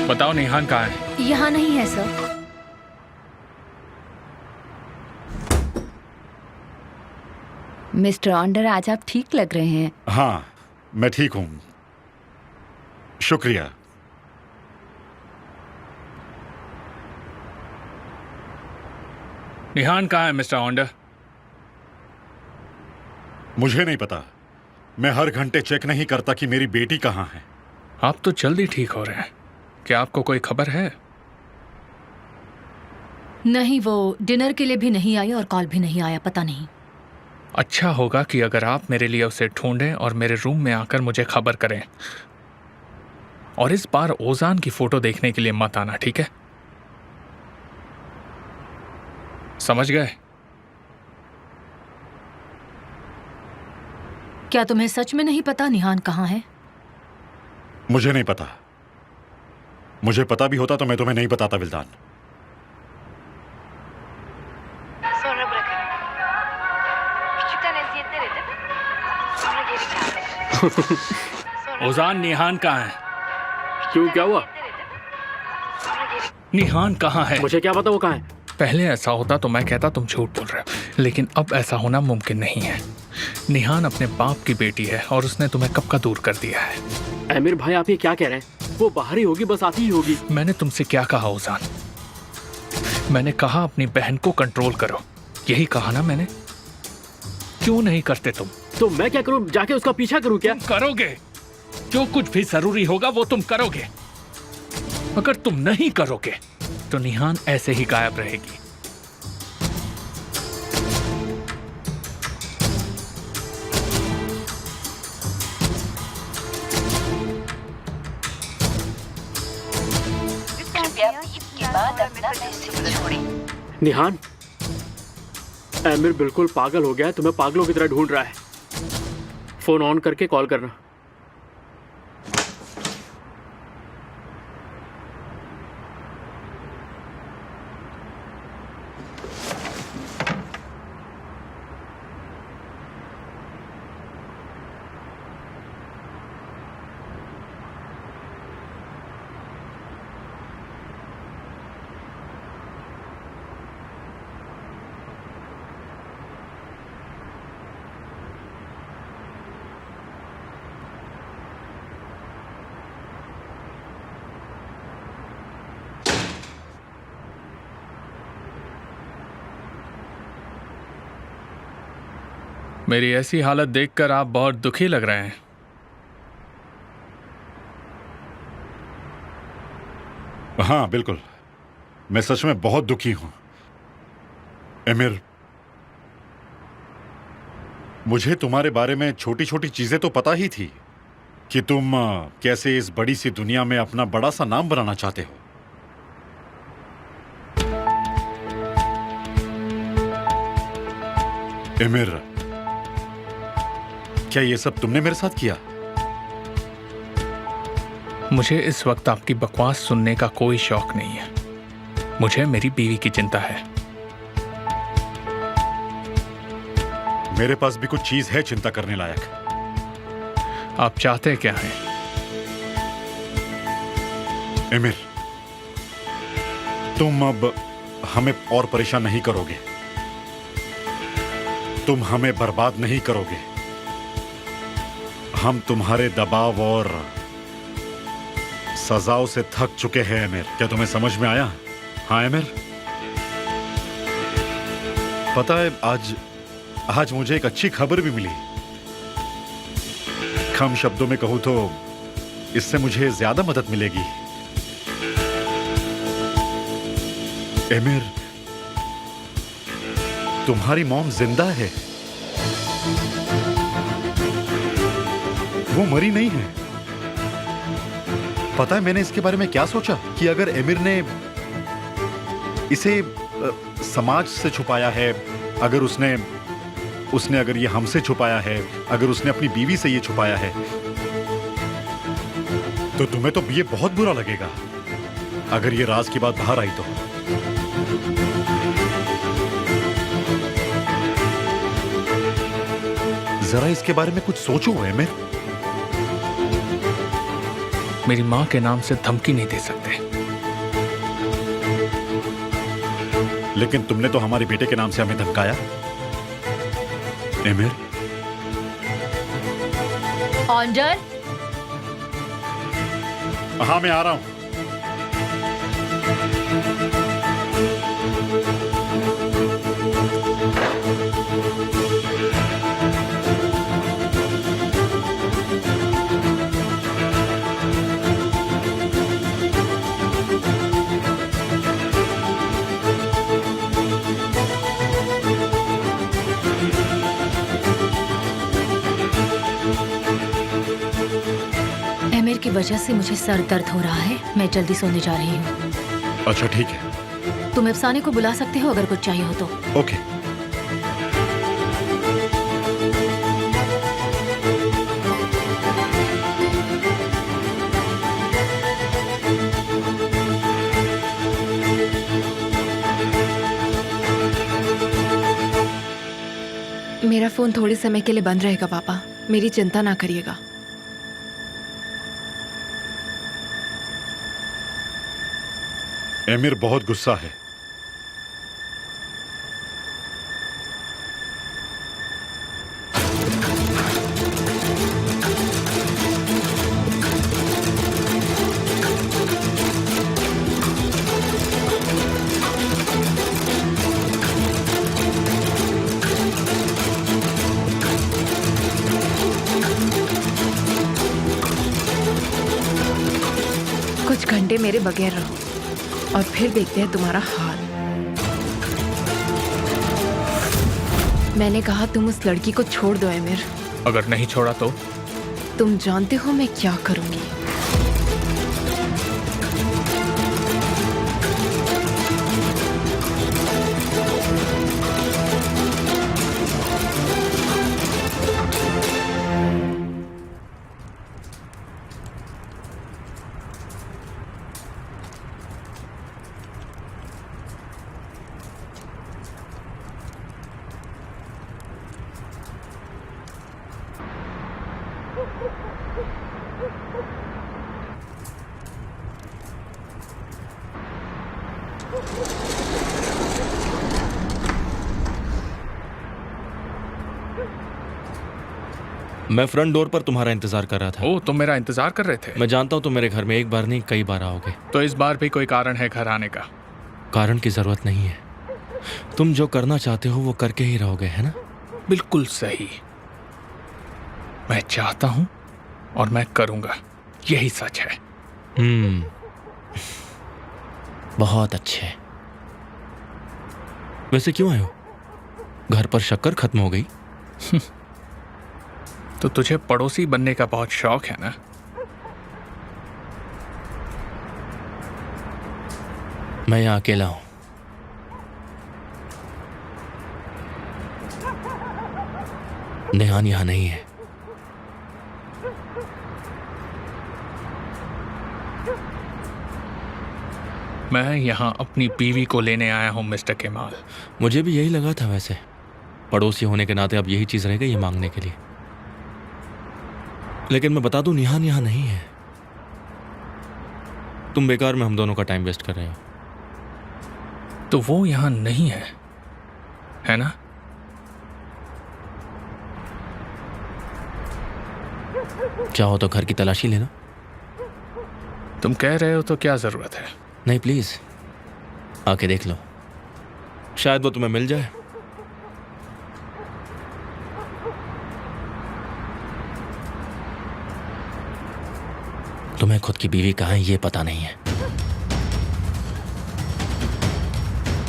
बताओ निहान कहाँ है? यहाँ नहीं है सर। मिस्टर ऑन्डर, आज आप ठीक लग रहे हैं। हाँ, मैं ठीक हूँ, शुक्रिया। निहान कहाँ है मिस्टर ऑन्डर? मुझे नहीं पता। मैं हर घंटे चेक नहीं करता कि मेरी बेटी कहाँ है। आप तो जल्दी ठीक हो रहे हैं। क्या आपको कोई खबर है? नहीं, वो डिनर के लिए भी नहीं आई और कॉल भी नहीं आया, पता नहीं। अच्छा होगा कि अगर आप मेरे लिए उसे ढूंढें और मेरे रूम में आकर मुझे खबर करें। और इस बार ओजान की फोटो देखने के लिए मत आना, ठीक है? समझ गए? क्या तुम्हें सच में नहीं पता निहान कहाँ है? मुझे नहीं पता। मुझे पता भी होता तो मैं तुम्हें नहीं बताता विल्दान। Sonra bırakırım. Küçükten eziyetler edip sonra geri çağırırım. Sonra ओजान, निहान कहाँ है? क्यों, क्या हुआ? eziyetler edip sonra geri निहान कहाँ है? मुझे क्या पता वो कहाँ है। पहले ऐसा होता तो मैं कहता तुम झूठ बोल रहे हो, लेकिन अब ऐसा होना मुमकिन नहीं है। निहान अपने बाप की बेटी है और उसने तुम्हें कब का दूर कर दिया है। आमिर भाई, आप ये क्या कह रहे हैं? वो बाहर ही होगी, बस आती ही होगी। मैंने तुमसे क्या कहा ओजान? मैंने कहा अपनी बहन को कंट्रोल करो, यही कहा ना मैंने? क्यों नहीं करते तुम? तो मैं क्या करूं, जाके उसका पीछा करूं क्या? तुम करोगे, जो कुछ भी जरूरी होगा वो तुम करोगे। अगर तुम नहीं करोगे तो निहान ऐसे ही गायब रहेगी। कृपया बीप के बाद अपना मैसेज छोड़ें। निहान, आमिर बिल्कुल पागल हो गया है, तुम्हें पागलों की तरह ढूंढ रहा है। फोन ऑन करके कॉल करना। मेरी ऐसी हालत देखकर आप बहुत दुखी लग रहे हैं। हाँ बिल्कुल, मैं सच में बहुत दुखी हूं। एमिर, मुझे तुम्हारे बारे में छोटी छोटी चीजें तो पता ही थी कि तुम कैसे इस बड़ी सी दुनिया में अपना बड़ा सा नाम बनाना चाहते हो। एमिर, क्या ये सब तुमने मेरे साथ किया? मुझे इस वक्त आपकी बकवास सुनने का कोई शौक नहीं है। मुझे मेरी बीवी की चिंता है। मेरे पास भी कुछ चीज है चिंता करने लायक। आप चाहते क्या हैं? एमिर, तुम अब हमें और परेशान नहीं करोगे। तुम हमें बर्बाद नहीं करोगे। हम तुम्हारे दबाव और सजाओं से थक चुके हैं एमिर। क्या तुम्हें समझ में आया? हाँ एमिर, पता है आज मुझे एक अच्छी खबर भी मिली। कम शब्दों में कहूं तो इससे मुझे ज्यादा मदद मिलेगी। एमिर, तुम्हारी मॉम जिंदा है। वो मरी नहीं है। पता है मैंने इसके बारे में क्या सोचा कि अगर एमिर ने इसे समाज से छुपाया है, अगर उसने अगर ये हमसे छुपाया है, अगर उसने अपनी बीवी से ये छुपाया है, तो तुम्हें तो ये बहुत बुरा लगेगा अगर ये राज की बात बाहर आई तो। जरा इसके बारे में कुछ सोचो एमिर। मेरी माँ के नाम से धमकी नहीं दे सकते। लेकिन तुमने तो हमारे बेटे के नाम से हमें धमकाया। एमिर, ऑन्डर, हाँ मैं आ रहा हूं। एमिर की वजह से मुझे सर दर्द हो रहा है। मैं जल्दी सोने जा रही हूँ। अच्छा ठीक है। तुम अफसाने को बुला सकते हो अगर कुछ चाहिए हो तो। ओके। मेरा फोन थोड़े समय के लिए बंद रहेगा पापा, मेरी चिंता ना करिएगा। एमिर बहुत गुस्सा है। कुछ घंटे मेरे बगैर रहो और फिर देखते हैं तुम्हारा हाल। मैंने कहा तुम उस लड़की को छोड़ दो एमिर। अगर नहीं छोड़ा तो? तुम जानते हो मैं क्या करूंगी। मैं फ्रंट डोर पर तुम्हारा इंतजार कर रहा था। ओ, तुम मेरा इंतजार कर रहे थे? मैं जानता हूँ तुम मेरे घर में एक बार नहीं कई बार आओगे। तो इस बार भी कोई कारण है घर आने का? कारण की जरूरत नहीं है। तुम जो करना चाहते हो वो करके ही रहोगे, है ना? बिल्कुल सही। मैं चाहता हूं और मैं करूंगा, यही सच है। बहुत अच्छे। वैसे क्यों आए हो? घर पर शक्कर खत्म हो गई? तो तुझे पड़ोसी बनने का बहुत शौक है ना? मैं यहाँ अकेला हूं। नेहान यहाँ नहीं है। मैं यहाँ अपनी बीवी को लेने आया हूँ मिस्टर केमाल। मुझे भी यही लगा था। वैसे पड़ोसी होने के नाते अब यही चीज रह गई है मांगने के लिए। लेकिन मैं बता दूं, निहान यहाँ नहीं है। तुम बेकार में हम दोनों का टाइम वेस्ट कर रहे हो। तो वो यहाँ नहीं है ना? चाहो तो घर की तलाशी लेना। तुम कह रहे हो तो क्या जरूरत है? नहीं, प्लीज आके देख लो, शायद वो तुम्हें मिल जाए। तुम्हें खुद की बीवी कहाँ है ये पता नहीं है।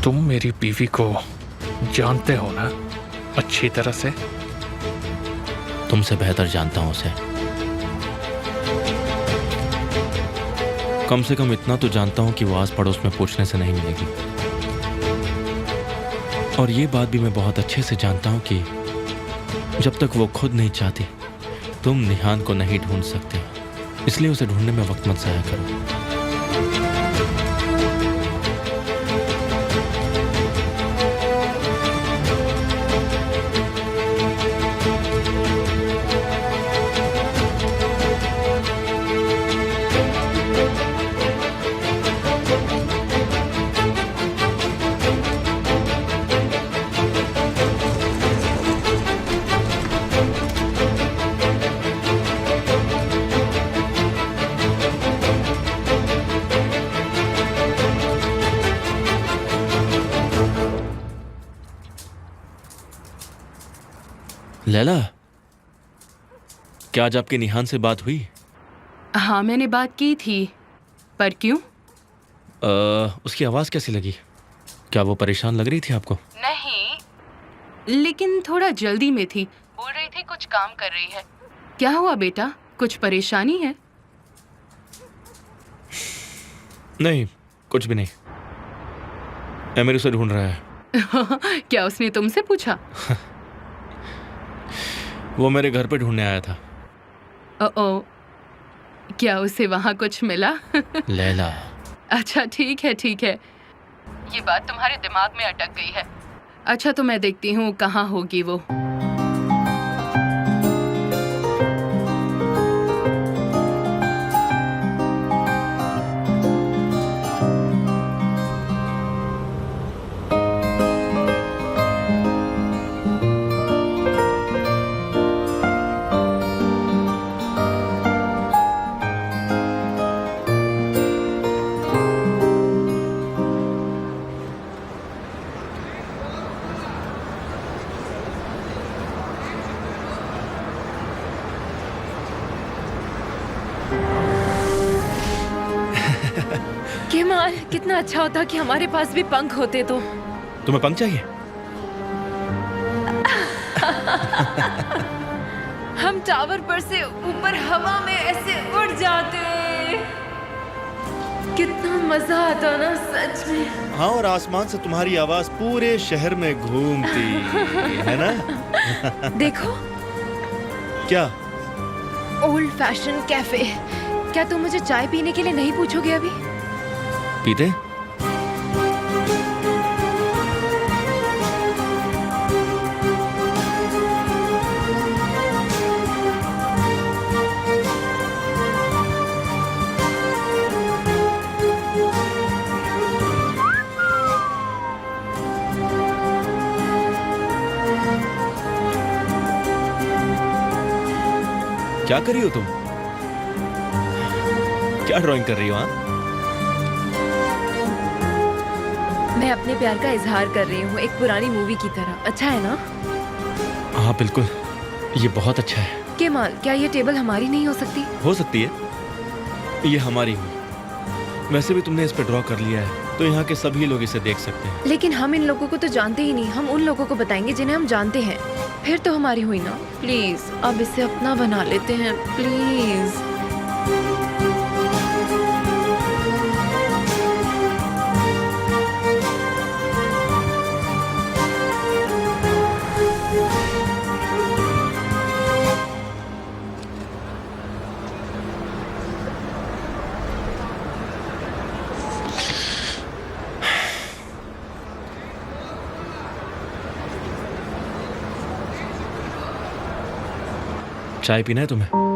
तुम मेरी बीवी को जानते हो ना अच्छी तरह से? तुमसे बेहतर जानता हूं उसे। कम से कम इतना तो जानता हूं कि वो आस पड़ोस में पूछने से नहीं मिलेगी। और ये बात भी मैं बहुत अच्छे से जानता हूं कि जब तक वो खुद नहीं चाहती तुम निहान को नहीं ढूंढ सकते हो। इसलिए उसे ढूंढने में वक्त मत जाया करो। लैला, क्या आज आपके निहान से बात हुई? हाँ, मैंने बात की थी, पर क्यों? उसकी आवाज़ कैसी लगी? क्या वो परेशान लग रही थी आपको? नहीं, लेकिन थोड़ा जल्दी में थी। बोल रही थी कुछ काम कर रही है। क्या हुआ बेटा, कुछ परेशानी है? नहीं, कुछ भी नहीं। एमिर उसे ढूंढ रहा है। क्या उसने तुमसे पूछा? वो मेरे घर पे ढूंढने आया था। ओ, क्या उसे वहाँ कुछ मिला? लैला, अच्छा, ठीक है ठीक है। ये बात तुम्हारे दिमाग में अटक गई है। अच्छा, तो मैं देखती हूँ कहाँ होगी वो। केमाल, कितना अच्छा होता कि हमारे पास भी पंख होते तो। तुम्हें पंख चाहिए? हम टावर पर से ऊपर हवा में ऐसे उड़ जाते। कितना मजा आता ना सच में। हाँ, और आसमान से तुम्हारी आवाज पूरे शहर में घूमती है ना? देखो, क्या? Old fashion cafe. क्या तुम मुझे चाय पीने के लिए नहीं पूछोगे अभी? पीते? क्या कर रही हो तुम? क्या ड्राइंग कर रही हो? हाँ, मैं अपने प्यार का इजहार कर रही हूँ, एक पुरानी मूवी की तरह। अच्छा है ना? हाँ बिल्कुल, ये बहुत अच्छा है। केमाल, क्या ये टेबल हमारी नहीं हो सकती? हो सकती है, ये हमारी हुई। वैसे भी तुमने इस पे ड्रॉ कर लिया है, तो यहाँ के सभी लोग इसे देख सकते हैं। लेकिन हम इन लोगों को तो जानते ही नहीं। हम उन लोगों को बताएंगे जिन्हें हम जानते हैं। फिर तो हमारी हुई ना। प्लीज, अब इसे अपना बना लेते हैं, प्लीज। चाय पीना है तुम्हें?